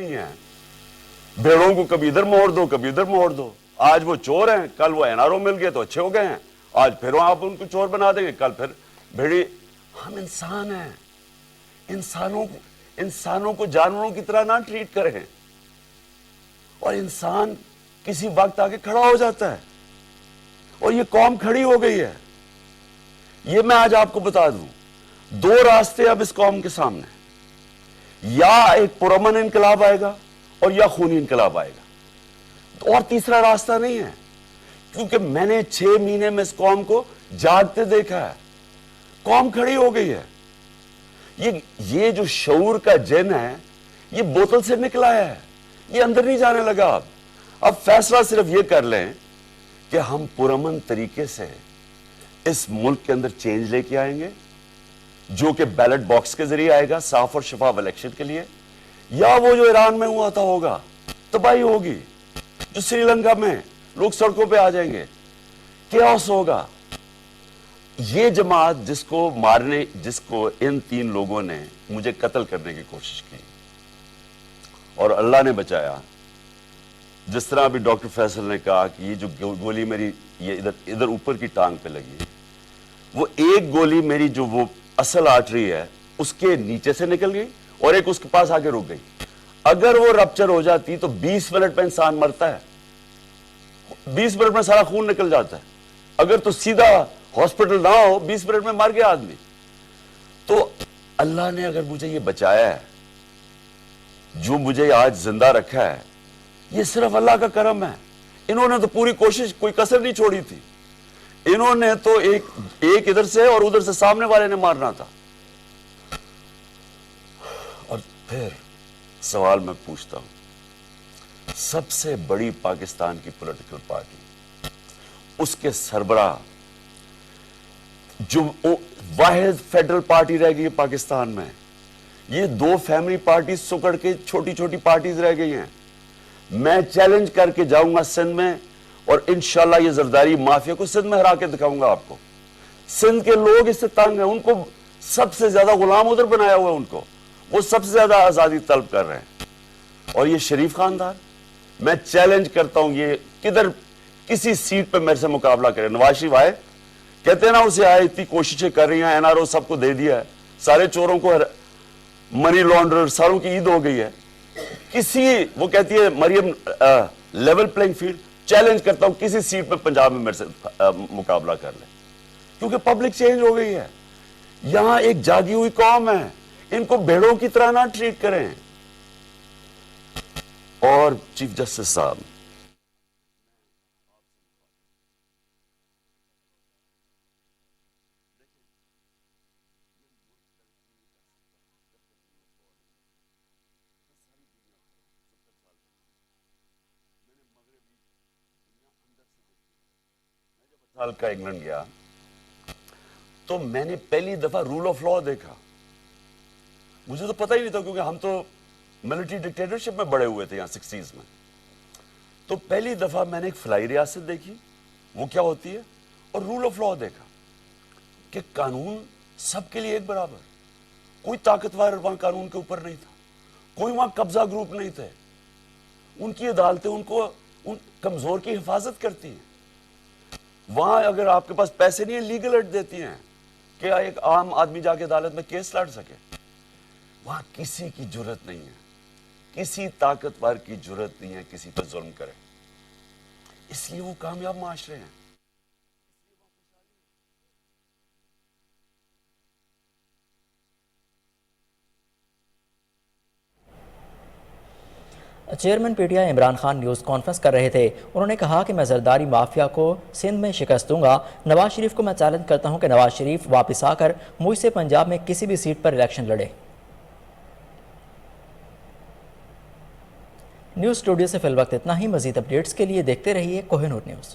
नहीं है। भेड़ों को कभी इधर मोड़ दो, कभी इधर मोड़ दो। आज वो चोर हैं, कल वो एनआरओ मिल गए तो अच्छे हो गए हैं, आज फिर आप उनको चोर बना देंगे, कल फिर भेड़ी। हम इंसान हैं, इंसानों को जानवरों की तरह ना ट्रीट करें। और इंसान किसी वक्त आके खड़ा हो जाता है, और ये कौम खड़ी हो गई है। ये मैं आज आपको बता दूं, दो रास्ते अब इस कौम के सामने, या एक पुरअमन इनकलाब आएगा और या खूनी इनकलाब आएगा, और तीसरा रास्ता नहीं है। क्योंकि मैंने 6 महीने में इस कौम को जागते देखा है। कौम खड़ी हो गई है। ये जो शऊर का जिन है, ये बोतल से निकला है, ये अंदर नहीं जाने लगा। अब फैसला सिर्फ ये कर लें कि हम पुरअमन तरीके से इस मुल्क के अंदर चेंज लेके आएंगे, जो कि बैलेट बॉक्स के जरिए आएगा, साफ और शफाफ इलेक्शन के लिए, या वो जो ईरान में हुआ था होगा, तबाही होगी, जो श्रीलंका में लोग सड़कों पे आ जाएंगे, केओस होगा। ये जमात जिसको इन 3 लोगों ने मुझे कत्ल करने की कोशिश की और अल्लाह ने बचाया। जिस तरह अभी डॉक्टर फैसल ने कहा कि ये जो गोली मेरी ये इधर ऊपर की टांग पे लगी, वो एक गोली मेरी जो वो असल आर्टरी है उसके नीचे से निकल गई और एक उसके पास आके रुक गई। अगर वो रप्चर हो जाती तो 20 मिनट में इंसान मरता है, 20 मिनट में सारा खून निकल जाता है। अगर तो सीधा हॉस्पिटल ना हो, 20 मिनट में मर गया आदमी। तो अल्लाह ने अगर मुझे ये बचाया है, जो मुझे आज जिंदा रखा है, ये सिर्फ अल्लाह का करम है। इन्होंने तो पूरी कोशिश, कोई कसर नहीं छोड़ी थी। इन्होंने तो एक इधर से और उधर से सामने वाले ने मारना था। और फिर सवाल मैं पूछता हूं, सबसे बड़ी पाकिस्तान की पॉलिटिकल पार्टी, उसके सरबराह, जो वाहिद फेडरल पार्टी रह गई है पाकिस्तान में, ये 2 फैमिली पार्टी सुकड़ के छोटी छोटी पार्टीज रह गई हैं। मैं चैलेंज करके जाऊंगा सिंध में, और इंशाल्लाह ये जरदारी माफिया को सिंध में हरा के दिखाऊंगा आपको। सिंध के लोग इससे तंग हैं, उनको सबसे ज्यादा गुलाम उधर बनाया हुआ है उनको, वो सबसे ज्यादा आजादी तलब कर रहे हैं। और ये शरीफ खानदान, मैं चैलेंज करता हूं, ये किसी सीट पे मेरे से मुकाबला करे। नवाज शरीफ आए, कहते हैं ना उसे आए, इतनी कोशिशें कर रही हैं, एनआरओ सबको दे दिया है, सारे चोरों को, मनी लॉन्ड्रर सारों की ईद हो गई है। वो कहती है Maryam level playing field. Challenge करता हूं, किसी सीट पे पंजाब में मेरे से मुकाबला कर ले, क्योंकि पब्लिक चेंज हो गई है। यहां एक जागी हुई कौम है, इनको भेड़ों की तरह ना ट्रीट करें। और चीफ जस्टिस साहब, साल का इंग्लैंड गया तो मैंने पहली दफा रूल ऑफ लॉ देखा। मुझे तो पता ही नहीं था, क्योंकि हम तो मिलिट्री डिक्टेटरशिप में बड़े हुए थे यहां 60s में। तो पहली दफा मैंने एक फलाई रियासत देखी, वो क्या होती है, और रूल ऑफ लॉ देखा कि कानून सबके लिए एक बराबर। कोई ताकतवर वहां कानून के ऊपर नहीं था, कोई वहां कब्जा ग्रुप नहीं थे। उनकी अदालतें उन कमजोर की हिफाजत करती हैं। वहां अगर आपके पास पैसे नहीं है, लीगल एड देती हैं कि एक आम आदमी जाके अदालत में केस लड़ सके। वहां किसी की जुर्रत नहीं है, किसी ताकतवर की जुर्रत नहीं है किसी पर जुल्म करे, इसलिए वो कामयाब माशरे हैं। Chairman PTI Imran Khan news conference कर रहे थे। उन्होंने कहा कि मैं जरदारी माफिया को सिंध में शिकस्त दूंगा। नवाज शरीफ को मैं चैलेंज करता हूं कि नवाज शरीफ वापस आकर मुझसे पंजाब में किसी भी सीट पर इलेक्शन लड़े। न्यूज़ स्टूडियो से फिल वक्त इतना ही। मजीद अपडेट्स के लिए देखते रहिए कोहिनूर न्यूज़।